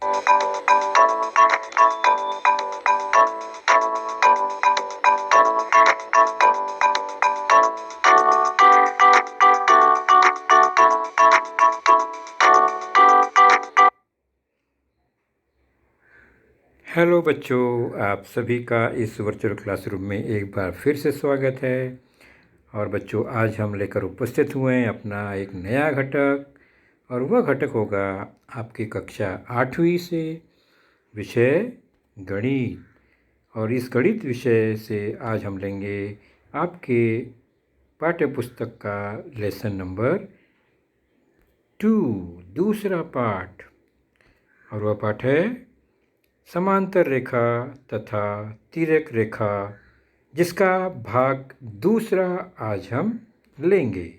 Hello बच्चों, आप सभी का इस वर्चुअल क्लासरूम में एक बार फिर से स्वागत है। और बच्चों, आज हम लेकर उपस्थित हुए हैं अपना एक नया घटक, और वह घटक होगा आपकी कक्षा 8वीं से, विषय गणित। और इस गणित विषय से आज हम लेंगे आपके पाठ्य पुस्तक का लेसन नंबर 2, दूसरा पाठ। और वह पाठ है समांतर रेखा तथा तिर्यक रेखा, जिसका भाग दूसरा आज हम लेंगे।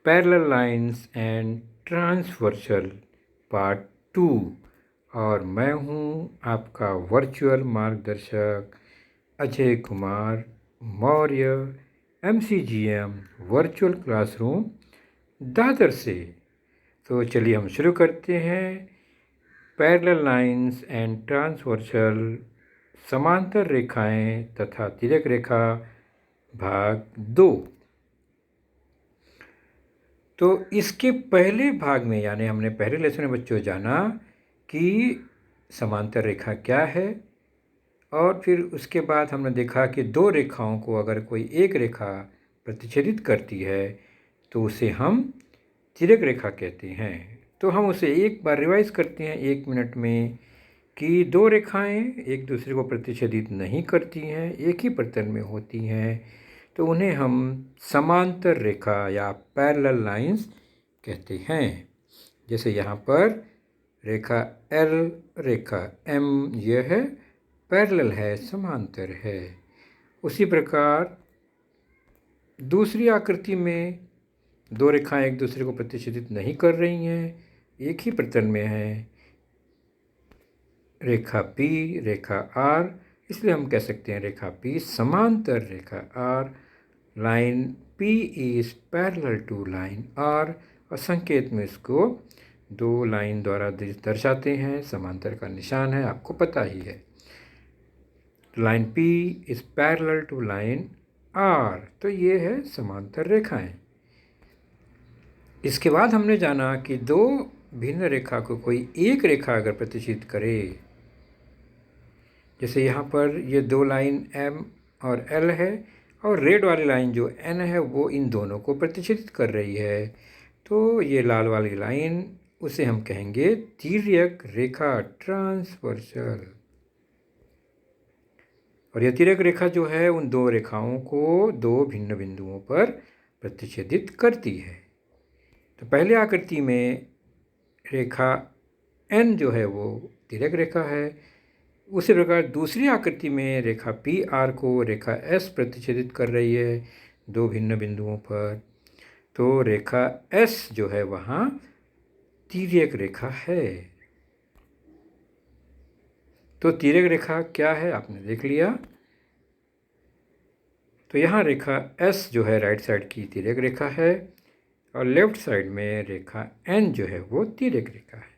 Parallel lines and transversal part 2। और मैं हूँ आपका वर्चुअल मार्गदर्शक Ajay Kumar Maurya, MCGM virtual classroom Dadar से। तो चलिए हम शुरू करते हैं। पैरेलल लाइंस एंड ट्रांसवर्सल, समांतर रेखाएं तथा तिर्यक रेखा, भाग 2। तो इसके पहले भाग में, यानी हमने पहले लेसन में बच्चों जाना कि समांतर रेखा क्या है, और फिर उसके बाद हमने देखा कि दो रेखाओं को अगर कोई एक रेखा प्रतिच्छेदित करती है तो उसे हम तिर्यक रेखा कहते हैं। तो हम उसे एक बार रिवाइज करते हैं 1 मिनट में कि दो रेखाएं एक दूसरे को प्रतिच्छेदित नहीं करती हैं, एक ही प्रतल में होती हैं, तो उन्हें हम समांतर रेखा या पैरेलल लाइंस कहते हैं। जैसे यहाँ पर रेखा L, रेखा M, यह है पैरेलल है, समांतर है। उसी प्रकार दूसरी आकृति में दो रेखाएं एक दूसरे को प्रतिच्छेदित नहीं कर रही हैं, एक ही प्रतल में हैं, रेखा P, रेखा R, इसलिए हम कह सकते हैं रेखा P समांतर रेखा R। Line P is parallel to line R, और संकेत में इसको दो लाइन द्वारा दर्शाते हैं, समांतर का निशान है, आपको पता ही है। Line P is parallel to line R, तो ये है समांतर रेखाएं। इसके बाद हमने जाना कि दो भिन्न रेखा को कोई एक रेखा अगर प्रतिच्छेदित करे, जैसे यहाँ पर ये दो लाइन M और L है, और रेड वाली लाइन जो N है वो इन दोनों को प्रतिच्छेदित कर रही है, तो ये लाल वाली लाइन, उसे हम कहेंगे तिर्यक रेखा, ट्रांसवर्सल। और यह तिर्यक रेखा जो है उन दो रेखाओं को दो भिन्न बिंदुओं पर प्रतिच्छेदित करती है। तो पहले आकृति में रेखा N जो है वो तिर्यक रेखा है। उसी प्रकार दूसरी आकृति में रेखा PR को रेखा S प्रतिच्छेदित कर रही है दो भिन्न बिंदुओं पर, तो रेखा S जो है वहाँ तिर्यक रेखा है। तो तिर्यक रेखा क्या है आपने देख लिया। तो यहाँ रेखा S जो है राइट साइड की तिर्यक रेखा है, और लेफ्ट साइड में रेखा N जो है वो तिर्यक रेखा है।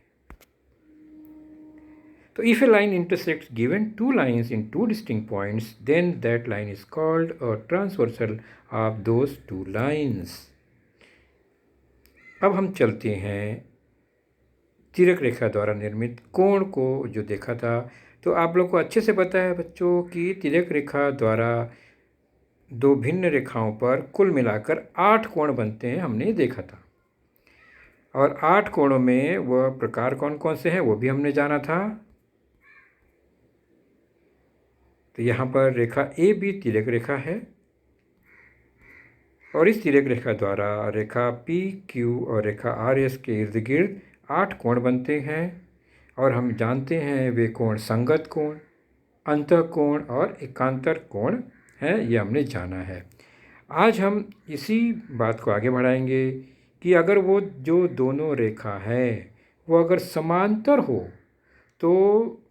So if a line intersects given two lines in two distinct points, then that line is called a transversal of those two lines. अब हम चलते हैं तिर्यक रेखा द्वारा निर्मित कोण को जो देखा था। तो आप लोग को अच्छे से पता है बच्चों कि तिर्यक रेखा द्वारा दो भिन्न रेखाओं पर कुल मिलाकर 8 कोण बनते हैं, हमने देखा था। और 8 कोणों में वह प्रकार कौन कौन से हैं वो भी हमने जाना था। तो यहाँ पर रेखा AB तिर्यक रेखा है, और इस तिर्यक रेखा द्वारा रेखा PQ और रेखा RS के इर्द गिर्द 8 कोण बनते हैं, और हम जानते हैं वे कोण संगत कोण, अंतःकोण और एकांतर कोण हैं, ये हमने जाना है। आज हम इसी बात को आगे बढ़ाएंगे कि अगर वो जो दोनों रेखा है वो अगर समांतर हो तो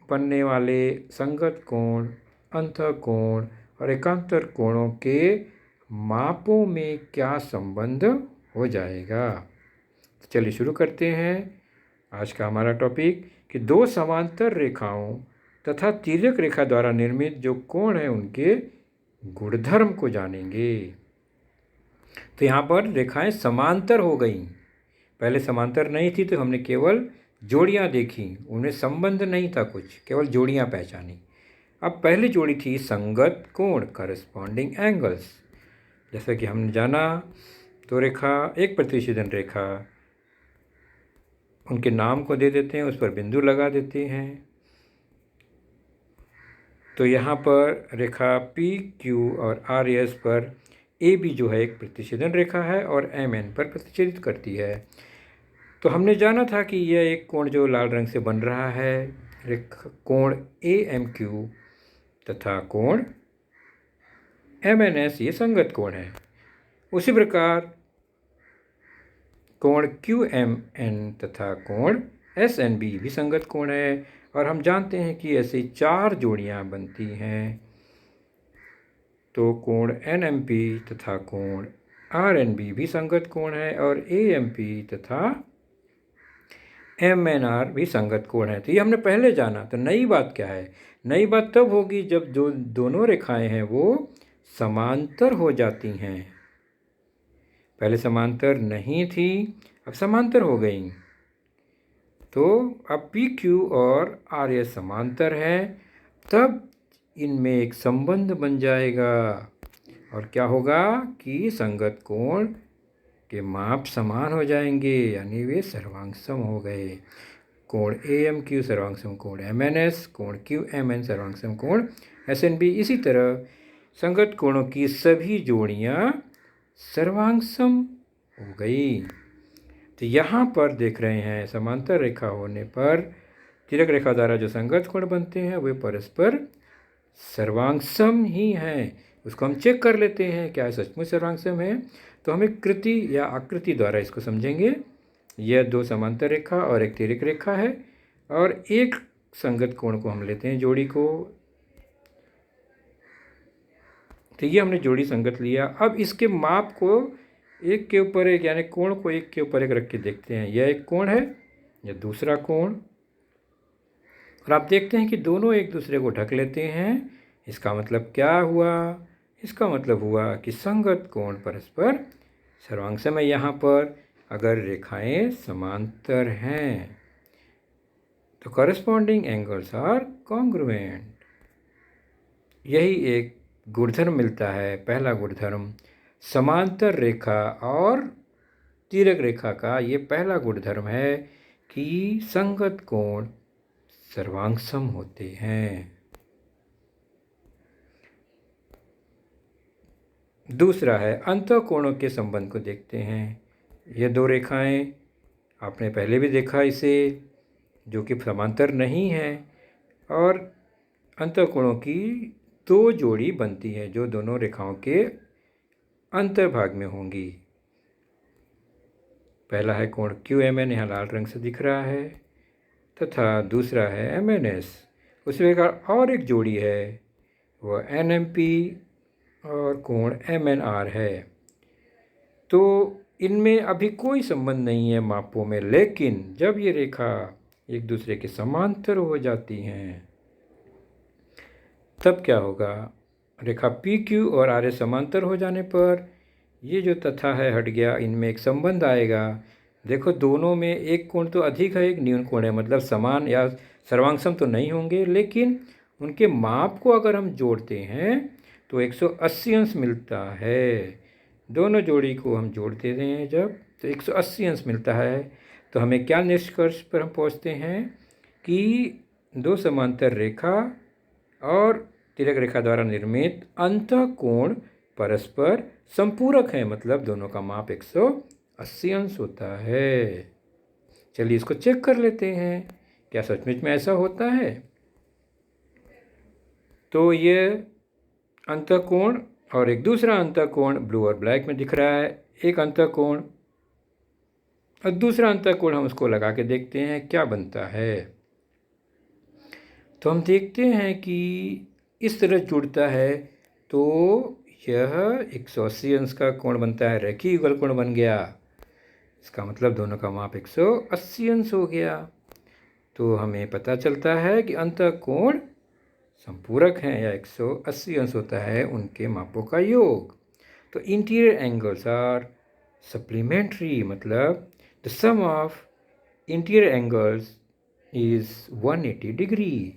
बनने वाले संगत कोण, अंतःकोण और एकांतर कोणों के मापों में क्या संबंध हो जाएगा। तो चलिए शुरू करते हैं। आज का हमारा टॉपिक कि दो समांतर रेखाओं तथा तिर्यक रेखा द्वारा निर्मित जो कोण है उनके गुणधर्म को जानेंगे। तो यहाँ पर रेखाएं समांतर हो गई। पहले समांतर नहीं थी तो हमने केवल जोड़ियाँ देखी, उनमें संबंध नहीं था कुछ, केवल जोड़ियाँ पहचानी। अब पहली जोड़ी थी संगत कोण, करस्पॉन्डिंग एंगल्स। जैसा कि हमने जाना तो रेखा एक प्रतिच्छेदन रेखा, उनके नाम को दे देते हैं, उस पर बिंदु लगा देते हैं। तो यहाँ पर रेखा पी क्यू और आर एस पर ए बी जो है एक प्रतिच्छेदन रेखा है और एम एन पर प्रतिच्छेदित करती है। तो हमने जाना था कि यह एक कोण जो लाल रंग से बन रहा है, कोण ए एम क्यू तथा कोण एम एन एस ये संगत कोण है। उसी प्रकार कोण क्यू एम एन तथा कोण एस एन बी भी संगत कोण है। और हम जानते हैं कि ऐसे 4 जोड़ियां बनती हैं। तो कोण एन एम पी तथा कोण आर एन बी भी संगत कोण है और ए एम पी तथा एम एन आर भी संगत कोण है। तो ये हमने पहले जाना। तो नई बात क्या है? नई बात तब होगी जब जो दोनों रेखाएं हैं वो समांतर हो जाती हैं। पहले समांतर नहीं थी, अब समांतर हो गई। तो अब पी क्यू और आर एस समांतर हैं, तब इनमें एक संबंध बन जाएगा। और क्या होगा कि संगत कोण के माप समान हो जाएंगे, यानी वे सर्वांगसम हो गए। कोण ए एम क्यू सर्वांगसम कोण एम एन एस, कोण क्यू एम एन सर्वांगसम कोण एस एन बी। इसी तरह संगत कोणों की सभी जोड़ियाँ सर्वांगसम हो गई। तो यहाँ पर देख रहे हैं समांतर रेखा होने पर तिर्यक रेखा द्वारा जो संगत कोण बनते हैं वे परस्पर सर्वांगसम ही हैं। उसको हम चेक कर लेते हैं क्या सचमुच सर्वांगसम है। तो हम एक कृति या आकृति द्वारा इसको समझेंगे। यह 2 समांतर रेखा और एक तिर्यक रेखा है और एक संगत कोण को हम लेते हैं जोड़ी को। तो ये हमने जोड़ी संगत लिया। अब इसके माप को एक के ऊपर एक, यानी कोण को एक के ऊपर एक रख के देखते हैं। यह एक कोण है, यह दूसरा कोण। और आप देखते हैं कि दोनों एक दूसरे को ढक लेते हैं। इसका मतलब क्या हुआ? इसका मतलब हुआ कि संगत कोण परस्पर सर्वांगसम है। यहाँ पर अगर रेखाएं समांतर हैं तो करस्पॉन्डिंग एंगल्स आर कॉन्ग्रुएंट। यही एक गुणधर्म मिलता है, पहला गुणधर्म। समांतर रेखा और तिर्यक रेखा का ये पहला गुणधर्म है कि संगत कोण सर्वांगसम होते हैं। दूसरा है अंतःकोणों के संबंध को देखते हैं। ये 2 रेखाएं आपने पहले भी देखा इसे, जो कि समांतर नहीं है और अंतःकोणों की 2 जोड़ी बनती है जो दोनों रेखाओं के अंतर्भाग में होंगी। पहला है कोण क्यू एम एन, यहाँ लाल रंग से दिख रहा है, तथा दूसरा है एम एन एस। उसी प्रकार और एक जोड़ी है, वह एन एम पी और कोण एम एन आर है। तो इनमें अभी कोई संबंध नहीं है मापों में, लेकिन जब ये रेखा एक दूसरे के समांतर हो जाती हैं तब क्या होगा? रेखा पी क्यू और आर एस समांतर हो जाने पर ये जो तथा है हट गया, इनमें एक संबंध आएगा। देखो दोनों में एक कोण तो अधिक है, एक न्यून कोण है, मतलब समान या सर्वांगसम तो नहीं होंगे, लेकिन उनके माप को अगर हम जोड़ते हैं तो 180 अंश मिलता है। दोनों जोड़ी को हम जोड़ देते हैं जब, तो 180 अंश मिलता है। तो हमें क्या निष्कर्ष पर हम पहुँचते हैं कि 2 समांतर रेखा और तिर्यक रेखा द्वारा निर्मित अंतःकोण परस्पर संपूरक है, मतलब दोनों का माप 180 अंश होता है। चलिए इसको चेक कर लेते हैं, क्या सचमुच में ऐसा होता है? तो ये अंतःकोण और एक दूसरा अंतःकोण ब्लू और ब्लैक में दिख रहा है। एक अंतःकोण और दूसरा अंतःकोण हम उसको लगा के देखते हैं क्या बनता है। तो हम देखते हैं कि इस तरह जुड़ता है तो यह 180 अंश का कोण बनता है, रेखीय युगल कोण बन गया। इसका मतलब दोनों का माप 180 अंश हो गया। तो हमें पता चलता है कि अंतःकोण संपूरक हैं या 180 अंश होता है उनके मापों का योग। तो इंटीरियर एंगल्स आर सप्लीमेंट्री, मतलब the sum of interior angles is 180 degree.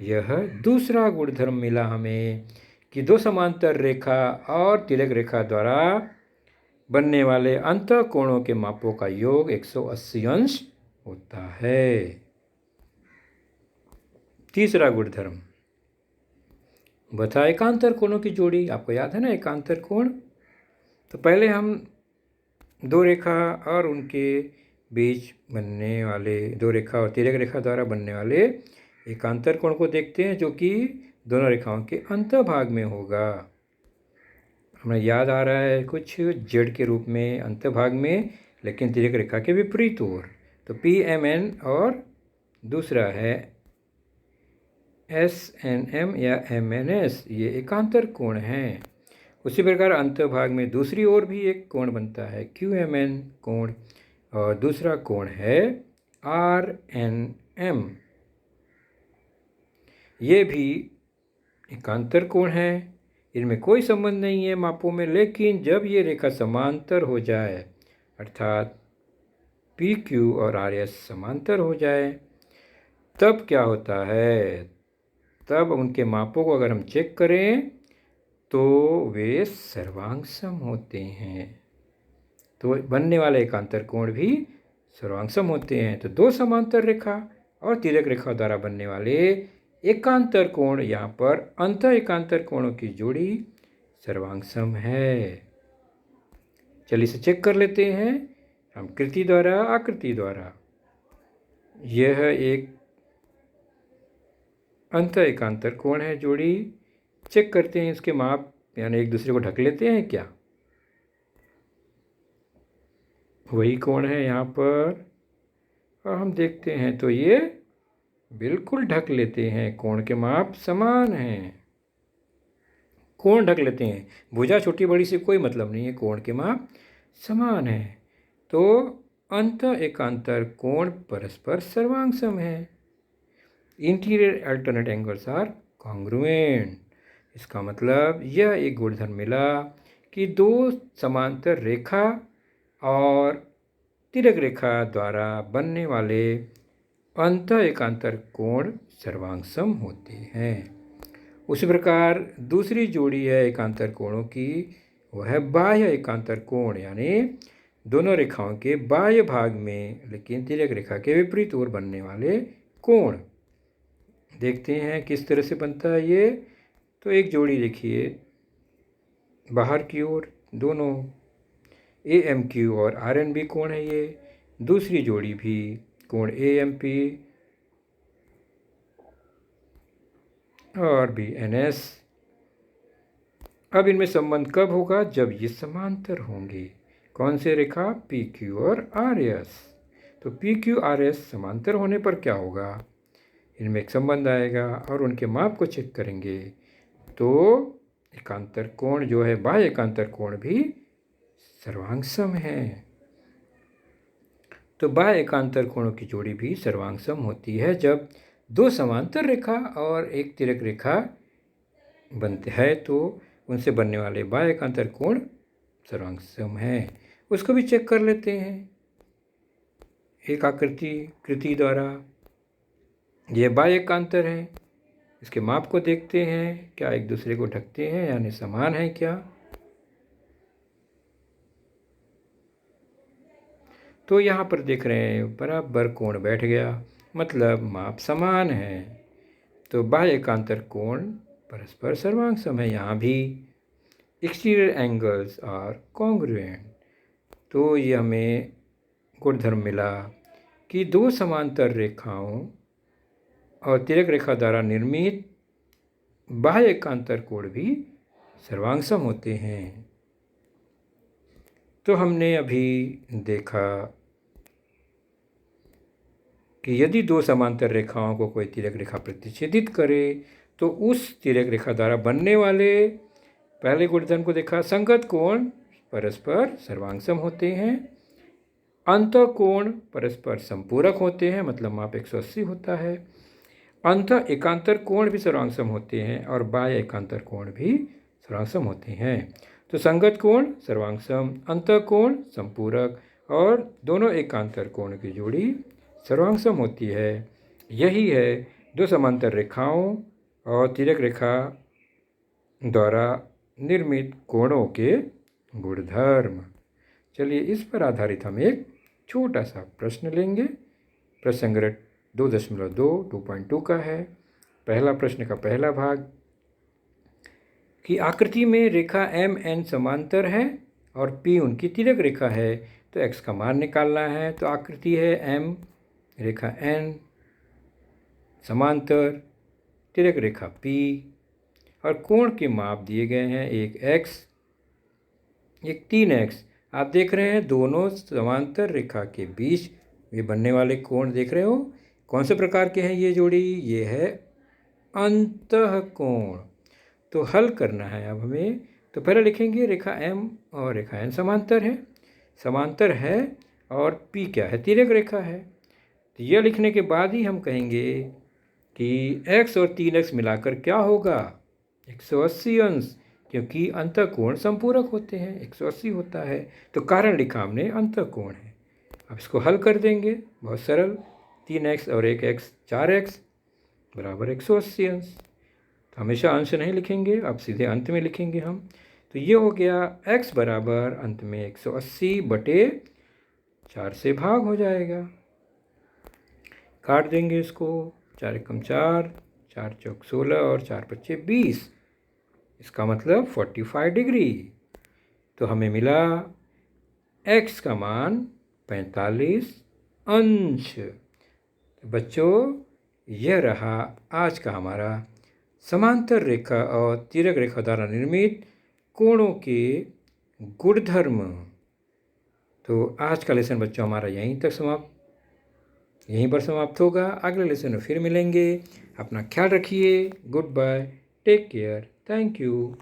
यह दूसरा गुणधर्म मिला हमें कि दो समांतर रेखा और तिलक रेखा द्वारा बनने वाले अंतःकोणों के मापों का योग 180 अंश होता है। तीसरा गुणधर्म बता एकांतर कोणों की जोड़ी। आपको याद है ना एकांतर कोण? तो पहले हम दो रेखा और उनके बीच बनने वाले, दो रेखा और तिर्यक रेखा द्वारा बनने वाले एकांतर कोण को देखते हैं, जो कि दोनों रेखाओं के अंतभाग में होगा। हमें याद आ रहा है कुछ जेड के रूप में अंतभाग में, लेकिन तिर्यक रेखा के विपरीत ओर। तो PMN और दूसरा है SNM या MNS, ये एकांतर कोण हैं। उसी प्रकार अंतभाग में दूसरी ओर भी एक कोण बनता है QMN कोण, और दूसरा कोण है RNM। ये भी एकांतर कोण है। इनमें कोई संबंध नहीं है मापों में, लेकिन जब ये रेखा समांतर हो जाए, अर्थात PQ और RS समांतर हो जाए, तब क्या होता है? तब उनके मापों को अगर हम चेक करें तो वे सर्वांगसम होते हैं। तो बनने वाले एकांतर कोण भी सर्वांगसम होते हैं। तो दो समांतर रेखा और तिर्यक रेखा द्वारा बनने वाले एकांतर कोण, यहाँ पर अंत एकांतर कोणों की जोड़ी सर्वांगसम है। चलिए इसे चेक कर लेते हैं हम कृति द्वारा, आकृति द्वारा। यह एक अंत एकांतर कोण है जोड़ी। चेक करते हैं इसके माप, यानी एक दूसरे को ढक लेते हैं क्या? वही कोण है यहाँ पर, और हम देखते हैं तो ये बिल्कुल ढक लेते हैं। कोण के माप समान हैं, कोण ढक लेते हैं। भुजा छोटी बड़ी से कोई मतलब नहीं है, कोण के माप समान है। तो अंत एकांतर कोण परस्पर सर्वांगसम है। Interior alternate angles are congruent. इसका मतलब यह एक गुणधर्म मिला कि दो समांतर रेखा और तिर्यक रेखा द्वारा बनने वाले अंत एकांतर कोण सर्वांगसम होते हैं। उसी प्रकार दूसरी जोड़ी है एकांतर कोणों की, वह है बाह्य एकांतर कोण, यानी दोनों रेखाओं के बाह्य भाग में लेकिन तिर्यक रेखा के विपरीत ओर बनने वाले कोण। देखते हैं किस तरह से बनता है ये। तो एक जोड़ी देखिए बाहर की ओर, दोनों AMQ और RNB कोण है ये। दूसरी जोड़ी भी कोण AMP और BNS। अब इनमें संबंध कब होगा? जब ये समांतर होंगे। कौन से रेखा? PQ और RS। तो PQ RS समांतर होने पर क्या होगा? इनमें एक संबंध आएगा और उनके माप को चेक करेंगे तो एकांतर कोण जो है, बाह्य एकांतर कोण भी सर्वांगसम है। तो बाह्य एकांतर कोणों की जोड़ी भी सर्वांगसम होती है जब दो समांतर रेखा और एक तिर्यक रेखा बनते हैं, तो उनसे बनने वाले बाह्य एकांतर कोण सर्वांगसम है। उसको भी चेक कर लेते हैं एक कृति द्वारा। यह बाह्य एकांतर है, इसके माप को देखते हैं, क्या एक दूसरे को ढकते हैं यानी समान है क्या? तो यहाँ पर देख रहे हैं बराबर कोण बैठ गया, मतलब माप समान है। तो बाह्य एकांतर कोण परस्पर सर्वांगसम है। यहाँ भी एक्सटीरियर एंगल्स आर कॉन्ग्रुएंट। तो ये हमें गुणधर्म मिला कि दो समांतर रेखाओं और तिर्यक रेखा द्वारा निर्मित बाह्य एकांतर कोण भी सर्वांगसम होते हैं। तो हमने अभी देखा कि यदि दो समांतर रेखाओं को कोई तिर्यक रेखा प्रतिच्छेदित करे तो उस तिर्यक रेखा द्वारा बनने वाले पहले गुणधर्म को देखा, संगत कोण परस्पर सर्वांगसम होते हैं। अंतःकोण परस्पर संपूरक होते हैं, मतलब माप 180 होता है। अंत एकांतर कोण भी सर्वांग होते हैं और बाह्य एकांतर कोण भी सर्वांग होते हैं। तो संगत कोण सर्वांग सम, अंतः कोण संपूरक और दोनों एकांतर कोण की जोड़ी सर्वांग सम होती है। यही है दो समांतर रेखाओं और तिर्यक रेखा द्वारा निर्मित कोणों के गुणधर्म। चलिए इस पर आधारित हम एक छोटा सा प्रश्न लेंगे। प्रश्न संग्रह 2.2 का है। पहला प्रश्न का पहला भाग कि आकृति में रेखा एम एन समांतर है और पी उनकी तिर्यक रेखा है, तो एक्स का मान निकालना है। तो आकृति है एम, रेखा एन, समांतर, तिर्यक रेखा पी और कोण के माप दिए गए हैं, एक एक्स एक 3x। आप देख रहे हैं दोनों समांतर रेखा के बीच ये बनने वाले कोण देख रहे हो, कौन से प्रकार के हैं ये जोड़ी? ये है अंतःकोण। तो हल करना है अब हमें। तो पहले लिखेंगे रेखा m और रेखा n समांतर है और p क्या है? तिर्यक रेखा है। तो यह लिखने के बाद ही हम कहेंगे कि x और 3x मिलाकर क्या होगा? 180 अंश, क्योंकि अंतःकोण संपूरक होते हैं, 180 होता है। तो कारण लिखा हमने अंतःकोण है। अब इसको हल कर देंगे, बहुत सरल। 3x और 1x 4x बराबर 180 अंश। तो हमेशा अंश नहीं लिखेंगे, अब सीधे अंत में लिखेंगे हम। तो ये हो गया x बराबर अंत में 180/4 से भाग हो जाएगा। काट देंगे इसको, 4 एकम 4, 4 चौक 16 और 4 पच्चे 20। इसका मतलब 45 डिग्री। तो हमें मिला x का मान 45 अंश। तो बच्चों यह रहा आज का हमारा समांतर रेखा और तिर्यक रेखा द्वारा निर्मित कोणों के गुणधर्म। तो आज का लेसन बच्चों हमारा यहीं पर समाप्त होगा। अगले लेसन में फिर मिलेंगे। अपना ख्याल रखिए। Goodbye, take care, thank you.